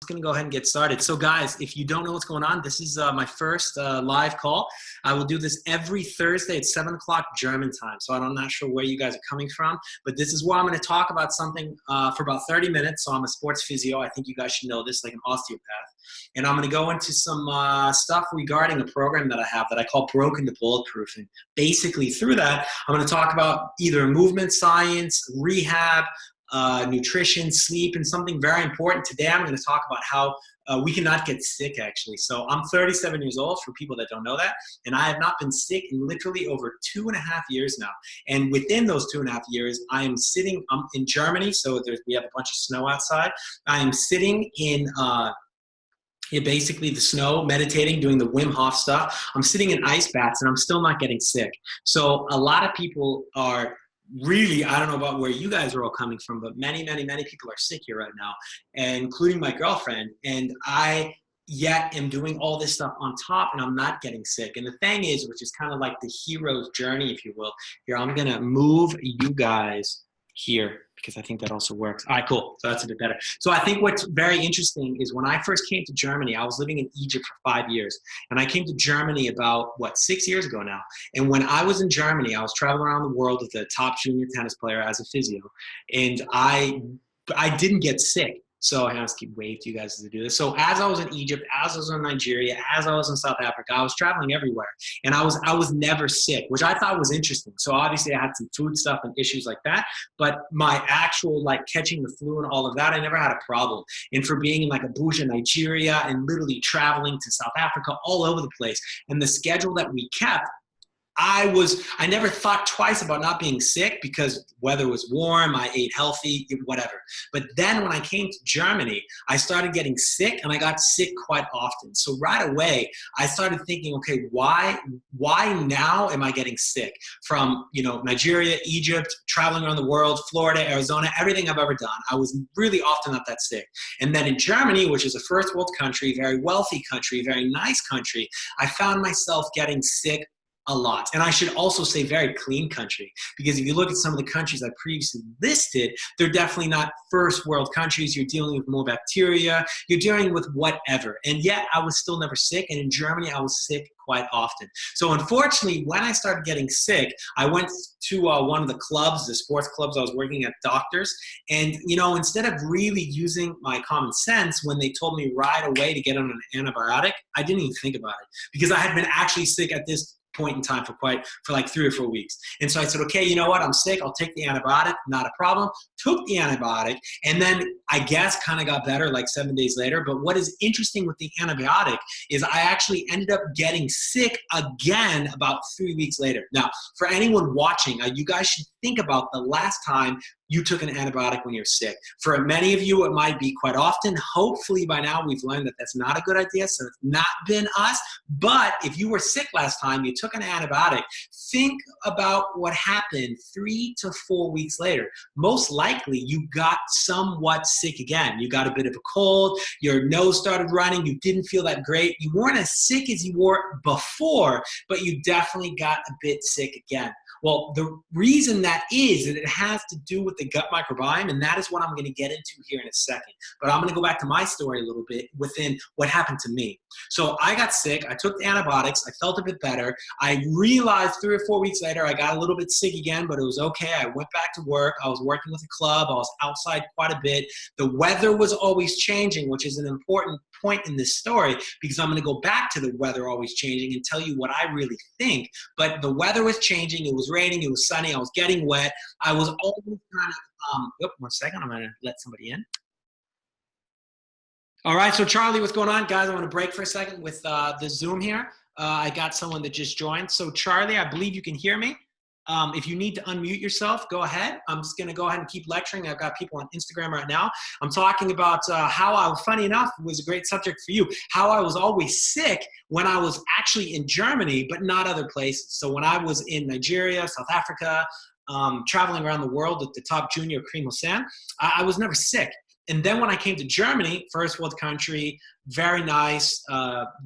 Going to go ahead and get started. So guys, if you don't know what's going on, this is my first live call. I will do this every Thursday at 7 o'clock German time. So I'm not sure where you guys are coming from, but this is where I'm going to talk about something for about 30 minutes. So I'm a sports physio. I think you guys should know this, like an osteopath. And I'm going to go into some stuff regarding a program that I have that I call Broken to Bulletproof. And basically through that, I'm going to talk about either movement science, rehab, nutrition, sleep, and something very important. Today I'm going to talk about how we cannot get sick, actually. So I'm 37 years old, for people that don't know that, and I have not been sick in literally over 2.5 years now. And within those 2.5 years, I'm in Germany, so we have a bunch of snow outside. I am sitting in basically the snow, meditating, doing the Wim Hof stuff. I'm sitting in ice baths, and I'm still not getting sick. So a lot of people are really, I don't know about where you guys are all coming from, but many people are sick here right now, including my girlfriend. And I yet am doing all this stuff on top, and I'm not getting sick. And the thing is, which is kind of like the hero's journey, if you will. Here, I'm going to move you guys here because I think that also works. All right, cool. So that's a bit better. So I think what's very interesting is when I first came to Germany, I was living in Egypt for 5 years. And I came to Germany about, 6 years ago now. And when I was in Germany, I was traveling around the world with a top junior tennis player as a physio. And I didn't get sick. So I have to keep waiting to you guys to do this. So as I was in Egypt, as I was in Nigeria, as I was in South Africa, I was traveling everywhere. And I was never sick, which I thought was interesting. So obviously I had some food stuff and issues like that. But my actual catching the flu and all of that, I never had a problem. And for being in Abuja, Nigeria, and literally traveling to South Africa, all over the place, and the schedule that we kept, I never thought twice about not being sick because weather was warm, I ate healthy, whatever. But then when I came to Germany, I started getting sick, and I got sick quite often. So right away, I started thinking, okay, why now am I getting sick? From, Nigeria, Egypt, traveling around the world, Florida, Arizona, everything I've ever done. I was really often not that sick. And then in Germany, which is a first world country, very wealthy country, very nice country, I found myself getting sick a lot. And I should also say very clean country, because if you look at some of the countries I previously listed, they're definitely not first world countries. You're dealing with more bacteria, you're dealing with whatever. And yet I was still never sick. And in Germany, I was sick quite often. So unfortunately, when I started getting sick, I went to one of the clubs, the sports clubs. I was working at doctors. And, instead of really using my common sense, when they told me right away to get on an antibiotic, I didn't even think about it, because I had been actually sick at this point in time for 3 or 4 weeks. And so I said, okay, you know what? I'm sick. I'll take the antibiotic. Not a problem. Took the antibiotic, and then I guess kind of got better 7 days later. But what is interesting with the antibiotic is I actually ended up getting sick again about 3 weeks later. Now, for anyone watching, you guys should think about the last time you took an antibiotic when you're sick. For many of you, it might be quite often. Hopefully by now we've learned that that's not a good idea, so it's not been us. But if you were sick last time, you took an antibiotic, think about what happened 3 to 4 weeks later. Most likely you got somewhat sick again. You got a bit of a cold, your nose started running, you didn't feel that great. You weren't as sick as you were before, but you definitely got a bit sick again. Well, the reason that is that it has to do with the gut microbiome, and that is what I'm going to get into here in a second. But I'm going to go back to my story a little bit within what happened to me. So I got sick. I took the antibiotics. I felt a bit better. I realized 3 or 4 weeks later I got a little bit sick again, but it was okay. I went back to work. I was working with a club. I was outside quite a bit. The weather was always changing, which is an important point in this story, because I'm going to go back to the weather always changing and tell you what I really think. But the weather was changing. It was raining. It was sunny. I was getting wet. I was always kind of, 1 second. I'm going to let somebody in. All right. So Charlie, what's going on? Guys, I want to break for a second with the Zoom here. I got someone that just joined. So Charlie, I believe you can hear me. If you need to unmute yourself, go ahead. I'm just going to go ahead and keep lecturing. I've got people on Instagram right now. I'm talking about funny enough, was a great subject for you, how I was always sick when I was actually in Germany, but not other places. So when I was in Nigeria, South Africa, traveling around the world with the top junior Cream Hossein, I was never sick. And then when I came to Germany, first world country, very nice,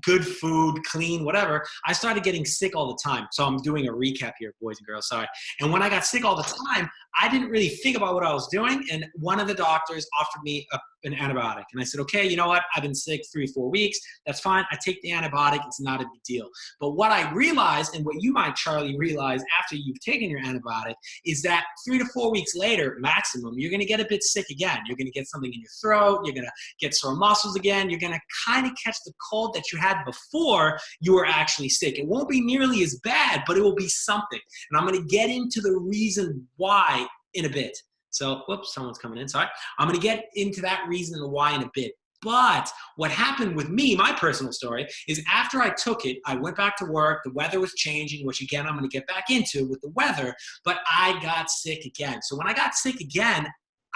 good food, clean, whatever, I started getting sick all the time. So I'm doing a recap here, boys and girls, sorry. And when I got sick all the time, I didn't really think about what I was doing. And one of the doctors offered me an antibiotic. And I said, okay, you know what? I've been sick 3 or 4 weeks. That's fine. I take the antibiotic. It's not a big deal. But what I realized, and what you might, Charlie, realize after you've taken your antibiotic, is that 3 to 4 weeks later, maximum, you're going to get a bit sick again. You're going to get something in your throat. You're going to get sore muscles again. You're going to kind of catch the cold that you had before you were actually sick. It won't be nearly as bad, but it will be something. And I'm going to get into the reason why in a bit. So, whoops, someone's coming in, sorry. I'm going to get into that reason and the why in a bit. But what happened with me, my personal story, is after I took it, I went back to work. The weather was changing, which again, I'm going to get back into with the weather, but I got sick again. So when I got sick again,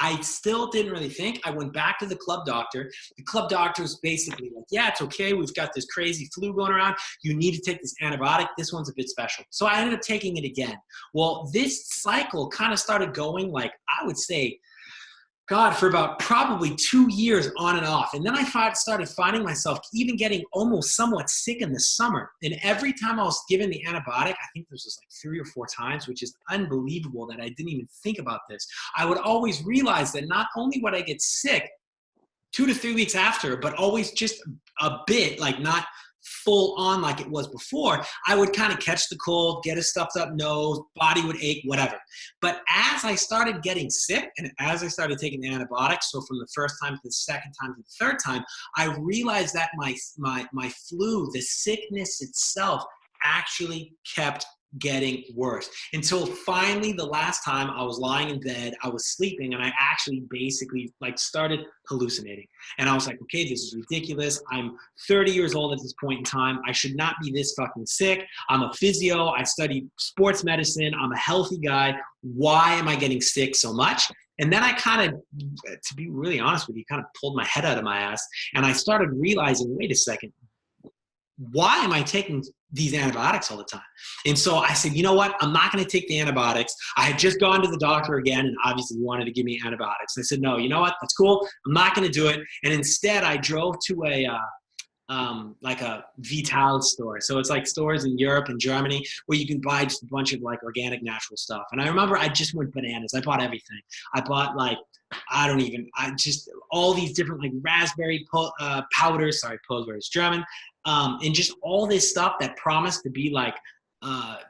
I still didn't really think. I went back to the club doctor. The club doctor was basically like, yeah, it's okay. We've got this crazy flu going around. You need to take this antibiotic. This one's a bit special. So I ended up taking it again. Well, this cycle kind of started going like, I would say, God, for about probably 2 years on and off. And then I started finding myself even getting almost somewhat sick in the summer. And every time I was given the antibiotic, I think this was like 3 or 4 times, which is unbelievable that I didn't even think about this. I would always realize that not only would I get sick 2 to 3 weeks after, but always just a bit, like not full on like it was before, I would kind of catch the cold, get a stuffed up nose, body would ache, whatever. But as I started getting sick and as I started taking the antibiotics, so from the first time to the second time to the third time, I realized that my flu, the sickness itself, actually kept getting worse until finally the last time I was lying in bed, I was sleeping, and I actually basically like started hallucinating. And I was like, okay, this is ridiculous. I'm 30 years old at this point in time. I should not be this fucking sick. I'm a physio. I studied sports medicine. I'm a healthy guy. Why am I getting sick so much? And then I kind of, to be really honest with you, kind of pulled my head out of my ass, and I started realizing, wait a second, why am I taking these antibiotics all the time? And so I said, you know what? I'm not going to take the antibiotics. I had just gone to the doctor again, and obviously he wanted to give me antibiotics. I said, no, you know what? That's cool. I'm not going to do it. And instead I drove to like a Vital store. So it's like stores in Europe and Germany where you can buy just a bunch of like organic natural stuff. And I remember I just went bananas. I bought everything. I bought like, I just all these different like raspberry powders, sorry, Pillsbury is German, and just all this stuff that promised to be like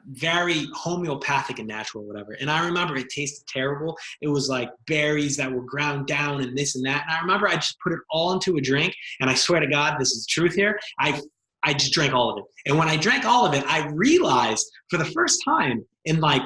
very homeopathic and natural, whatever. And I remember it tasted terrible. It was like berries that were ground down and this and that. And I remember I just put it all into a drink, and I swear to God, this is the truth here. I just drank all of it. And when I drank all of it, I realized for the first time in like,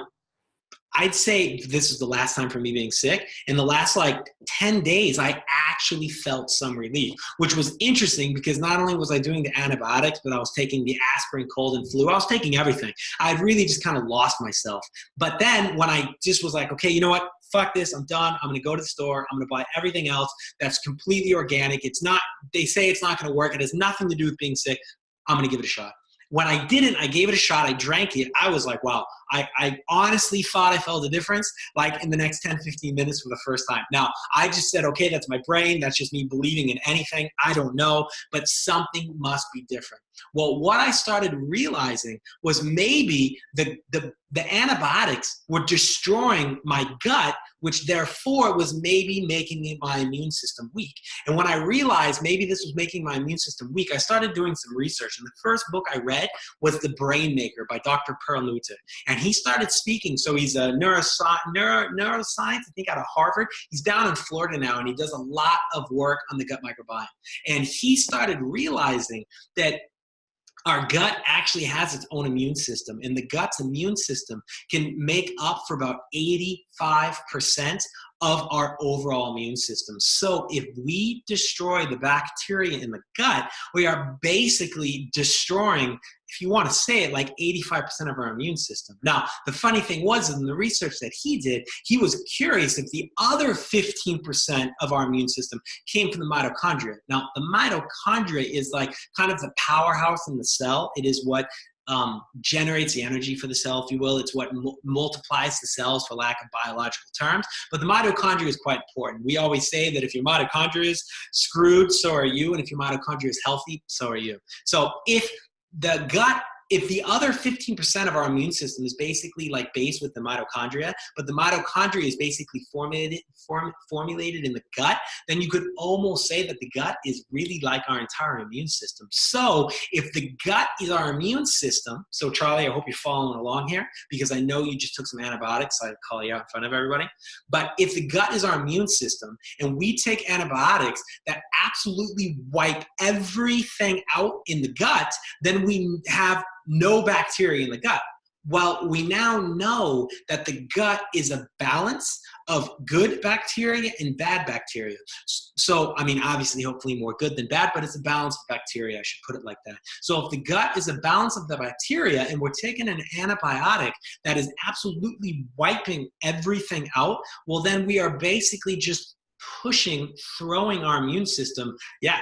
I'd say this is the last time for me being sick. In the last like 10 days, I actually felt some relief, which was interesting because not only was I doing the antibiotics, but I was taking the aspirin, cold and flu. I was taking everything. I really just kind of lost myself. But then when I just was like, okay, you know what? Fuck this. I'm done. I'm going to go to the store. I'm going to buy everything else that's completely organic. It's not, they say it's not going to work. It has nothing to do with being sick. I'm going to give it a shot. When I didn't, I gave it a shot. I drank it. I was like, wow, I honestly thought I felt a difference like in the next 10, 15 minutes for the first time. Now, I just said, okay, that's my brain. That's just me believing in anything. I don't know, but something must be different. Well, what I started realizing was maybe the antibiotics were destroying my gut, which therefore was maybe making my immune system weak. And when I realized maybe this was making my immune system weak, I started doing some research. And the first book I read was The Brain Maker by Dr. Perlmutter. And he started speaking. So he's a neuroscience, I think out of Harvard. He's down in Florida now, and he does a lot of work on the gut microbiome. And he started realizing that our gut actually has its own immune system, and the gut's immune system can make up for about 85% of our overall immune system. So if we destroy the bacteria in the gut, we are basically destroying, if you want to say it, like 85% of our immune system. Now, the funny thing was, in the research that he did, he was curious if the other 15% of our immune system came from the mitochondria. Now, the mitochondria is like kind of the powerhouse in the cell. It is what generates the energy for the cell, if you will. It's what multiplies the cells, for lack of biological terms. But the mitochondria is quite important. We always say that if your mitochondria is screwed, so are you. And if your mitochondria is healthy, so are you. So if the other 15% of our immune system is basically like based with the mitochondria, but the mitochondria is basically formulated in the gut, then you could almost say that the gut is really like our entire immune system. So if the gut is our immune system, so Charlie, I hope you're following along here, because I know you just took some antibiotics. I call you out in front of everybody. But if the gut is our immune system and we take antibiotics that absolutely wipe everything out in the gut, then we have no bacteria in the gut. Well, we now know that the gut is a balance of good bacteria and bad bacteria. So, I mean, obviously, hopefully more good than bad, but it's a balance of bacteria, I should put it like that. So if the gut is a balance of the bacteria and we're taking an antibiotic that is absolutely wiping everything out, well, then we are basically just throwing our immune system,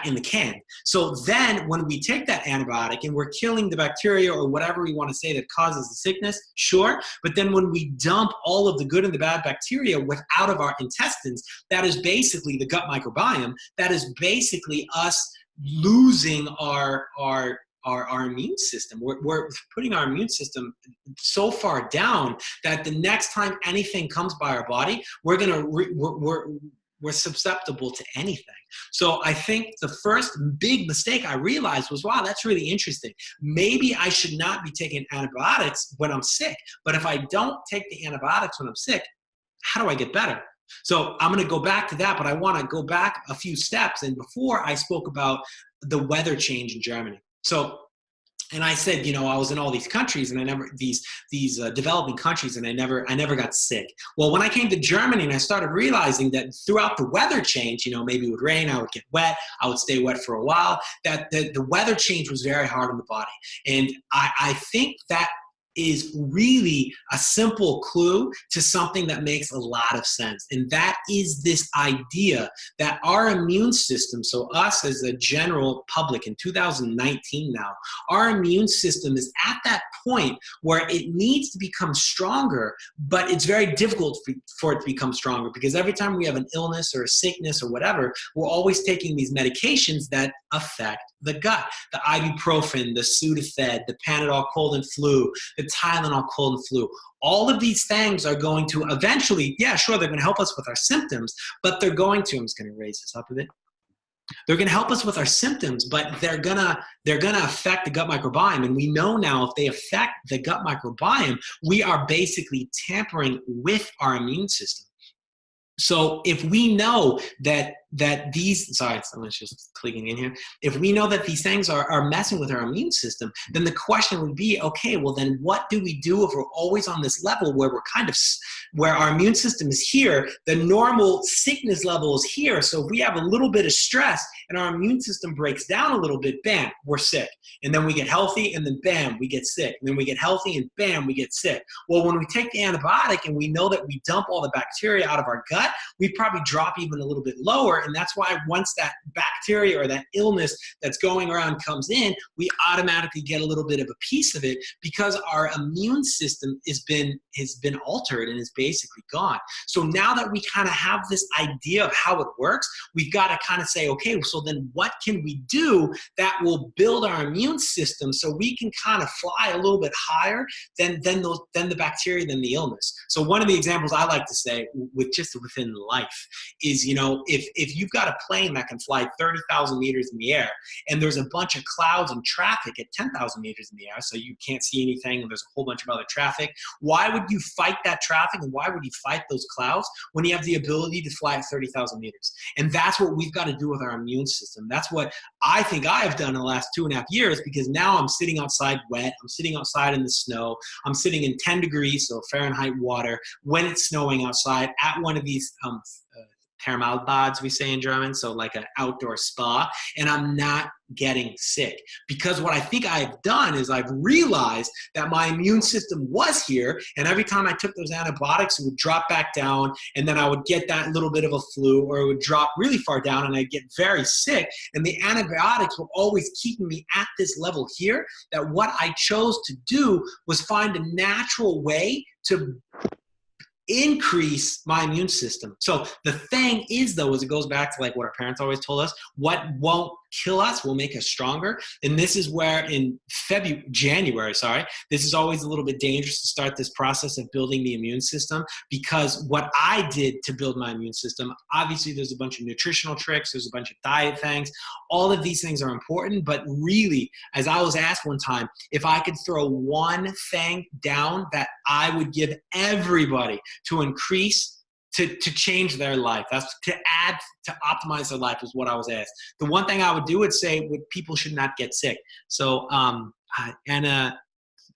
in the can. So then when we take that antibiotic and we're killing the bacteria or whatever we want to say that causes the sickness, sure. But then when we dump all of the good and the bad bacteria out of our intestines, that is basically the gut microbiome. That is basically us losing our immune system. We're putting our immune system so far down that the next time anything comes by our body, we're susceptible to anything. So I think the first big mistake I realized was, wow, that's really interesting. Maybe I should not be taking antibiotics when I'm sick. But if I don't take the antibiotics when I'm sick, how do I get better? So I'm going to go back to that, but I want to go back a few steps. And before I spoke about the weather change in Germany. And I said, I was in all these countries and these developing countries, and I never got sick. Well, when I came to Germany and I started realizing that throughout the weather change, maybe it would rain, I would get wet, I would stay wet for a while, that the weather change was very hard on the body. And I think that is really a simple clue to something that makes a lot of sense. And that is this idea that our immune system, so us as a general public in 2019 now, our immune system is at that point where it needs to become stronger, but it's very difficult for it to become stronger, because every time we have an illness or a sickness or whatever, we're always taking these medications that affect the gut. The ibuprofen, the Sudafed, the Panadol cold and flu, the Tylenol cold and flu. All of these things are going to eventually, they're going to help us with our symptoms, but they're going to, I'm just going to raise this up a bit. They're going to help us with our symptoms, but they're gonna affect the gut microbiome. And we know now if they affect the gut microbiome, we are basically tampering with our immune system. So if we know that these, sorry, someone's just clicking in here. If we know that these things are messing with our immune system, then the question would be, okay, well then what do we do if we're always on this level where where our immune system is here, the normal sickness level is here. So if we have a little bit of stress and our immune system breaks down a little bit, bam, we're sick. And then we get healthy and then bam, we get sick. And then we get healthy and bam, we get sick. Well, when we take the antibiotic and we know that we dump all the bacteria out of our gut, we probably drop even a little bit lower. And that's why once that bacteria or that illness that's going around comes in, we automatically get a little bit of a piece of it, because our immune system has been altered and is basically gone. So now that we kind of have this idea of how it works, we've got to kind of say, okay, so then what can we do that will build our immune system so we can kind of fly a little bit higher than the bacteria, than the illness. So one of the examples I like to say within life is, if you've got a plane that can fly 30,000 meters in the air and there's a bunch of clouds and traffic at 10,000 meters in the air, so you can't see anything and there's a whole bunch of other traffic, why would you fight that traffic and why would you fight those clouds when you have the ability to fly at 30,000 meters? And that's what we've got to do with our immune system. That's what I think I have done in the last 2.5 years, because now I'm sitting outside wet, I'm sitting outside in the snow, I'm sitting in 10 degrees, so Fahrenheit water, when it's snowing outside at one of these Thermalbad, we say in German, so like an outdoor spa, and I'm not getting sick. Because what I think I've done is I've realized that my immune system was here, and every time I took those antibiotics, it would drop back down, and then I would get that little bit of a flu, or it would drop really far down, and I'd get very sick, and the antibiotics were always keeping me at this level here, that what I chose to do was find a natural way to increase my immune system. So the thing is, though, is it goes back to like what our parents always told us: what won't kill us will make us stronger. And this is where in January, this is always a little bit dangerous to start this process of building the immune system, because what I did to build my immune system, obviously there's a bunch of nutritional tricks, there's a bunch of diet things, all of these things are important, but really, as I was asked one time, if I could throw one thing down that I would give everybody to increase, to change their life, that's to add, to optimize their life, is what I was asked. The one thing I would do would say people should not get sick. So Anna,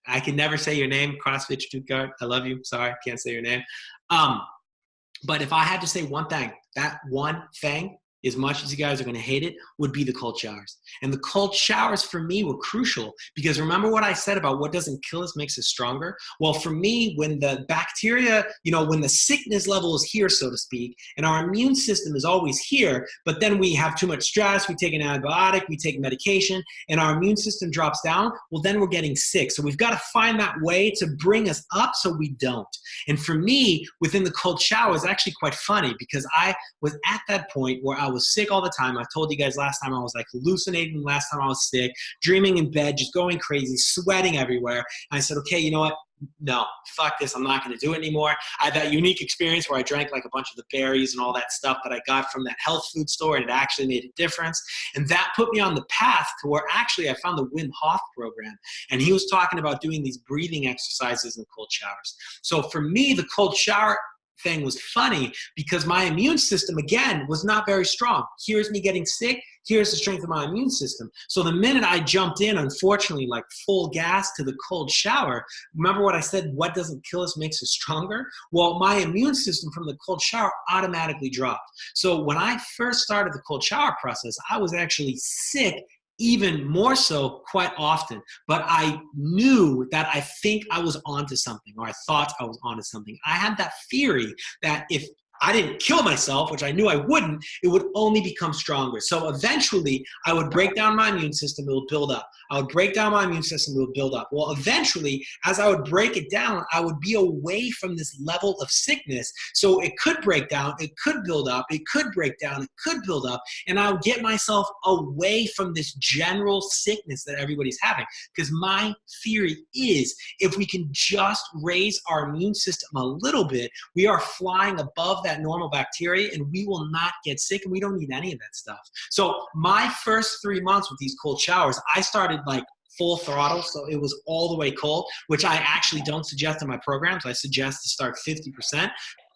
I can never say your name, CrossFit Stuttgart, I love you, sorry, can't say your name. But if I had to say one thing, that one thing, as much as you guys are going to hate it, would be the cold showers. And the cold showers for me were crucial, because remember what I said about what doesn't kill us makes us stronger? Well, for me, when the bacteria, when the sickness level is here, so to speak, and our immune system is always here, but then we have too much stress, we take an antibiotic, we take medication, and our immune system drops down, well, then we're getting sick. So we've got to find that way to bring us up so we don't. And for me, within the cold shower, it's actually quite funny, because I was at that point where I was sick all the time. I told you guys last time I was like hallucinating last time I was sick, dreaming in bed, just going crazy, sweating everywhere. And I said, okay, you know what? No, fuck this. I'm not going to do it anymore. I had that unique experience where I drank like a bunch of the berries and all that stuff that I got from that health food store, and it actually made a difference. And that put me on the path to where actually I found the Wim Hof program. And he was talking about doing these breathing exercises in cold showers. So for me, the cold shower thing was funny, because my immune system, again, was not very strong. Here's me getting sick. Here's the strength of my immune system. So the minute I jumped in, unfortunately, like full gas to the cold shower, remember what I said, what doesn't kill us makes us stronger? Well, my immune system from the cold shower automatically dropped. So when I first started the cold shower process, I was actually sick even more so quite often. But I knew that I think I was onto something, or I thought I was onto something. I had that theory that if I didn't kill myself, which I knew I wouldn't, it would only become stronger. So eventually I would break down my immune system, it would build up. I would break down my immune system, it would build up. Well, eventually, as I would break it down, I would be away from this level of sickness. So it could break down, it could build up, it could break down, it could build up, and I would get myself away from this general sickness that everybody's having. Because my theory is, if we can just raise our immune system a little bit, we are flying above that normal bacteria, and we will not get sick, and we don't need any of that stuff. So my first 3 months with these cold showers, I started like full throttle, so it was all the way cold, which I actually don't suggest in my programs. I suggest to start 50%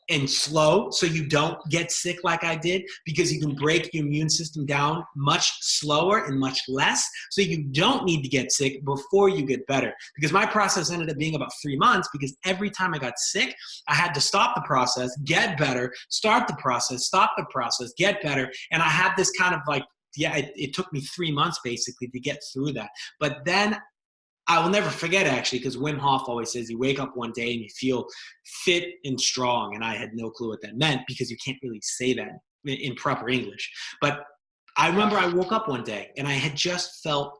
and slow, so you don't get sick like I did, because you can break your immune system down much slower and much less, so you don't need to get sick before you get better. Because my process ended up being about 3 months, because every time I got sick, I had to stop the process, get better, start the process, stop the process, get better, and I had this kind of like, it took me 3 months basically to get through that. But then I will never forget, actually, because Wim Hof always says you wake up one day and you feel fit and strong. And I had no clue what that meant, because you can't really say that in proper English. But I remember I woke up one day and I had just felt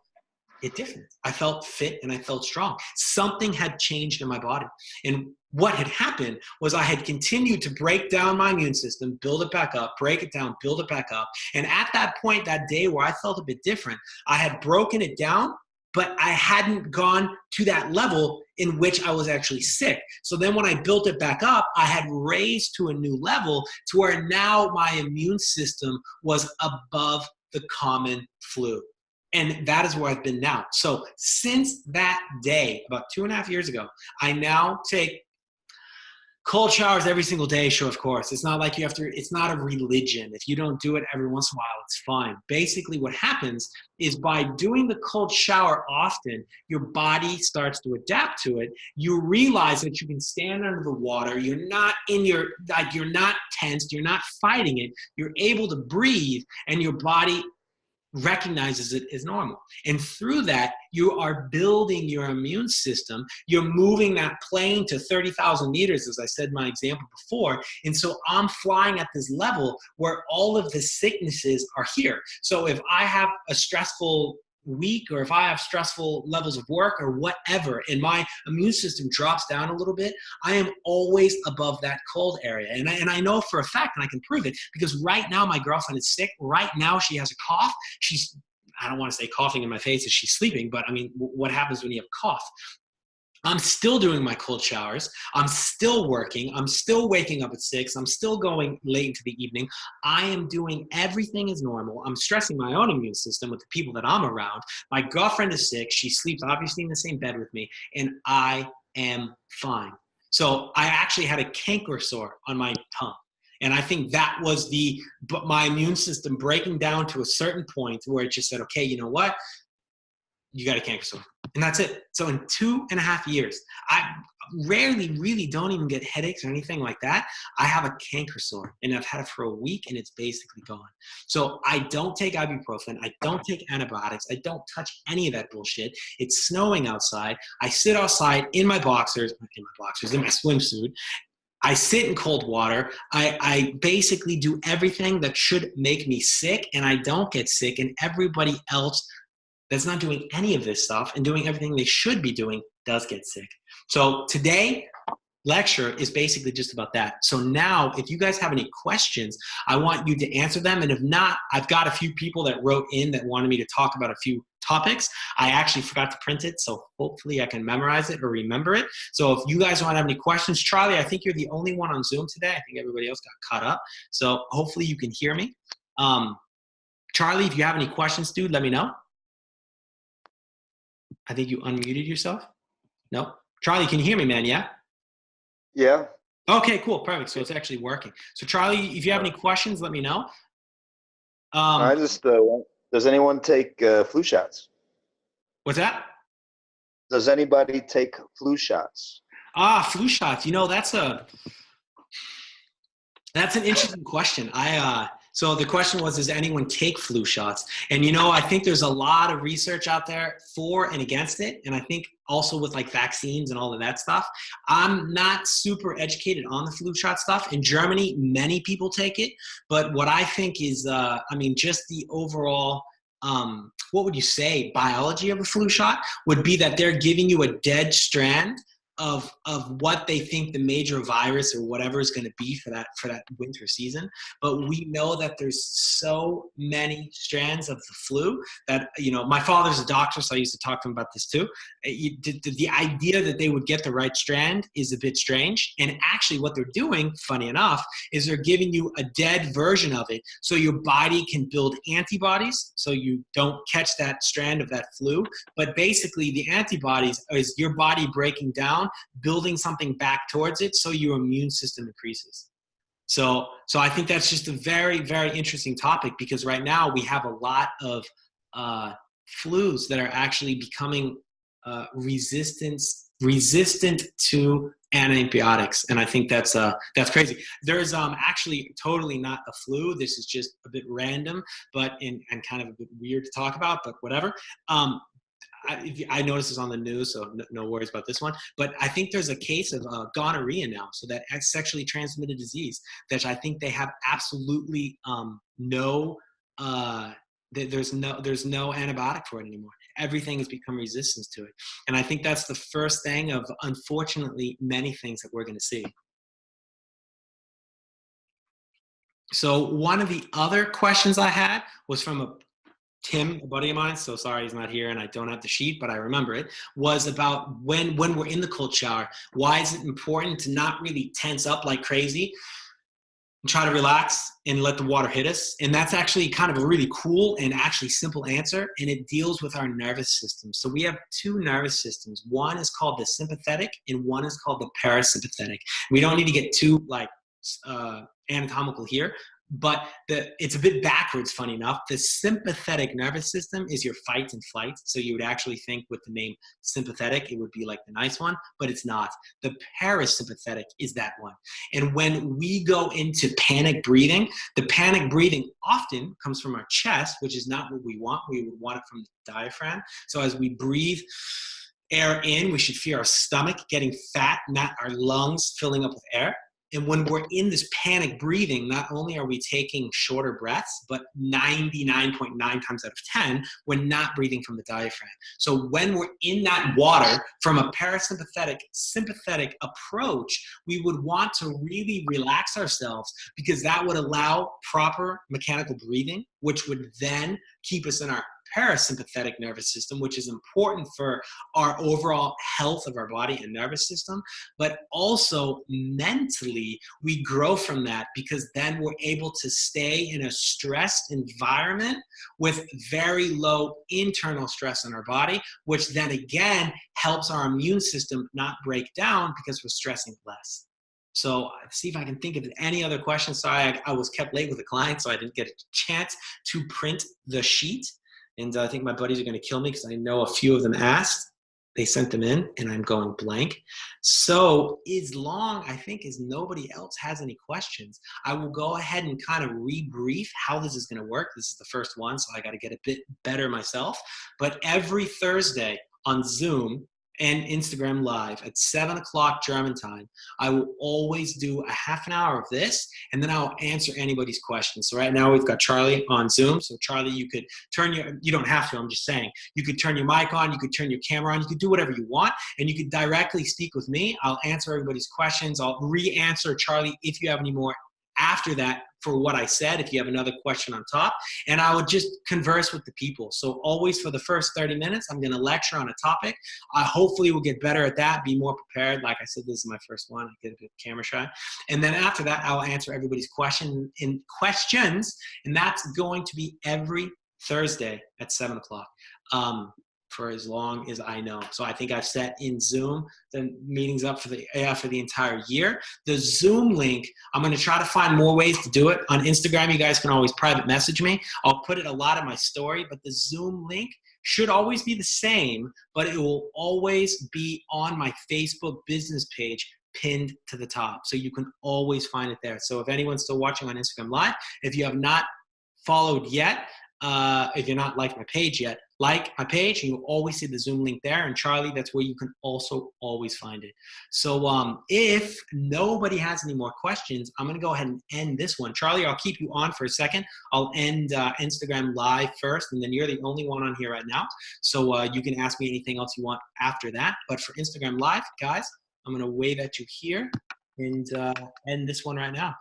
it different. I felt fit and I felt strong. Something had changed in my body. And what had happened was I had continued to break down my immune system, build it back up, break it down, build it back up. And at that point, that day where I felt a bit different, I had broken it down, but I hadn't gone to that level in which I was actually sick. So then when I built it back up, I had raised to a new level to where now my immune system was above the common flu. And that is where I've been now. So since that day, about 2.5 years ago, I now take Cold showers every single day, sure, of course. It's not like you have to, it's not a religion. If you don't do it every once in a while, it's fine. Basically, what happens is by doing the cold shower often, your body starts to adapt to it. You realize that you can stand under the water. You're not you're not tensed. You're not fighting it. You're able to breathe, and your body recognizes it as normal. And through that, you are building your immune system. You're moving that plane to 30,000 meters, as I said in my example before. And so I'm flying at this level where all of the sicknesses are here. So if I have a stressful week, or if I have stressful levels of work or whatever, and my immune system drops down a little bit, I am always above that cold area. And I know for a fact, and I can prove it, because right now my girlfriend is sick. Right now she has a cough. I don't want to say coughing in my face as she's sleeping, but I mean, what happens when you have a cough? I'm still doing my cold showers. I'm still working. I'm still waking up at 6. I'm still going late into the evening. I am doing everything as normal. I'm stressing my own immune system with the people that I'm around. My girlfriend is sick. She sleeps obviously in the same bed with me, and I am fine. So I actually had a canker sore on my tongue. And I think that was my immune system breaking down to a certain point where it just said, okay, you know what? You got a canker sore. And that's it. So in 2.5 years, I rarely really don't even get headaches or anything like that. I have a canker sore, and I've had it for a week, and it's basically gone. So I don't take ibuprofen. I don't take antibiotics. I don't touch any of that bullshit. It's snowing outside. I sit outside in my boxers, in my swimsuit. I sit in cold water. I basically do everything that should make me sick, and I don't get sick, and everybody else that's not doing any of this stuff and doing everything they should be doing does get sick. So today lecture is basically just about that. So now if you guys have any questions, I want you to answer them. And if not, I've got a few people that wrote in that wanted me to talk about a few topics. I actually forgot to print it, so hopefully I can memorize it or remember it. So if you guys want to have any questions, Charlie, I think you're the only one on Zoom today. I think everybody else got caught up. So hopefully you can hear me. Charlie, if you have any questions, dude, let me know. I think you unmuted yourself. No? Charlie, can you hear me, man? Yeah? Yeah. Okay, cool. Perfect. So it's actually working. So Charlie, if you have any questions, let me know. I just does anyone take flu shots? What's that? Does anybody take flu shots? Flu shots. You know, that's an interesting question. So the question was, does anyone take flu shots? And, you know, I think there's a lot of research out there for and against it. And I think also with like vaccines and all of that stuff, I'm not super educated on the flu shot stuff. In Germany, many people take it. But what I think is, just the overall, what would you say, biology of a flu shot would be that they're giving you a dead strand of what they think the major virus or whatever is going to be for that winter season. But we know that there's so many strands of the flu that, you know, my father's a doctor, so I used to talk to him about this too. The idea that they would get the right strand is a bit strange. And actually what they're doing, funny enough, is they're giving you a dead version of it so your body can build antibodies so you don't catch that strand of that flu. But basically the antibodies is your body breaking down, building something back towards it so your immune system increases. So I think that's just a very, very interesting topic, because right now we have a lot of flus that are actually becoming resistant to antibiotics. And I think that's crazy. There's actually totally not a flu. This is just a bit random, but and kind of a bit weird to talk about, but whatever. I noticed this on the news, so no worries about this one. But I think there's a case of gonorrhea now, so that sexually transmitted disease, that I think they have absolutely there's no antibiotic for it anymore. Everything has become resistant to it. And I think that's the first thing of, unfortunately, many things that we're going to see. So one of the other questions I had was from Tim, a buddy of mine, so sorry he's not here and I don't have the sheet, but I remember it, was about when we're in the cold shower, why is it important to not really tense up like crazy? try to relax and let the water hit us. And that's actually kind of a really cool and actually simple answer. And it deals with our nervous system. So we have two nervous systems. One is called the sympathetic and one is called the parasympathetic. We don't need to get too like anatomical here, but it's a bit backwards, funny enough. The sympathetic nervous system is your fight and flight. So you would actually think with the name sympathetic, it would be like the nice one, but it's not. The parasympathetic is that one. And when we go into panic breathing, the panic breathing often comes from our chest, which is not what we want. We would want it from the diaphragm. So as we breathe air in, we should feel our stomach getting fat, not our lungs filling up with air. And when we're in this panic breathing, not only are we taking shorter breaths, but 99.9 times out of 10, we're not breathing from the diaphragm. So when we're in that water, from a parasympathetic, sympathetic approach, we would want to really relax ourselves because that would allow proper mechanical breathing, which would then keep us in our parasympathetic nervous system, which is important for our overall health of our body and nervous system. But also mentally, we grow from that because then we're able to stay in a stressed environment with very low internal stress in our body, which then again helps our immune system not break down because we're stressing less. So see if I can think of any other questions. Sorry, I was kept late with a client, so I didn't get a chance to print the sheet. And I think my buddies are going to kill me because I know a few of them asked. They sent them in, and I'm going blank. So as long, I think, as nobody else has any questions, I will go ahead and kind of rebrief how this is going to work. This is the first one, so I got to get a bit better myself. But every Thursday on Zoom and Instagram Live at 7 o'clock German time, I will always do a half an hour of this, and then I'll answer anybody's questions. So right now we've got Charlie on Zoom. So Charlie, you could you don't have to, I'm just saying, you could turn your mic on, you could turn your camera on, you could do whatever you want, and you could directly speak with me. I'll answer everybody's questions. I'll re-answer Charlie if you have any more after that for what I said, if you have another question on top, and I would just converse with the people. So always for the first 30 minutes, I'm going to lecture on a topic. I hopefully will get better at that, be more prepared. Like I said, this is my first one. I get a bit camera shy. And then after that, I'll answer everybody's questions, and that's going to be every Thursday at 7 o'clock. For as long as I know. So I think I've set in Zoom the meetings up for the entire year. The Zoom link, I'm going to try to find more ways to do it. On Instagram, you guys can always private message me. I'll put it a lot in my story, but the Zoom link should always be the same, but it will always be on my Facebook business page pinned to the top. So you can always find it there. So if anyone's still watching on Instagram Live, if you have not followed yet, if you're not like my page yet, like my page, and you'll always see the Zoom link there. And Charlie, that's where you can also always find it. So if nobody has any more questions, I'm going to go ahead and end this one. Charlie, I'll keep you on for a second. I'll end Instagram Live first, and then you're the only one on here right now. So you can ask me anything else you want after that. But for Instagram Live, guys, I'm going to wave at you here and end this one right now.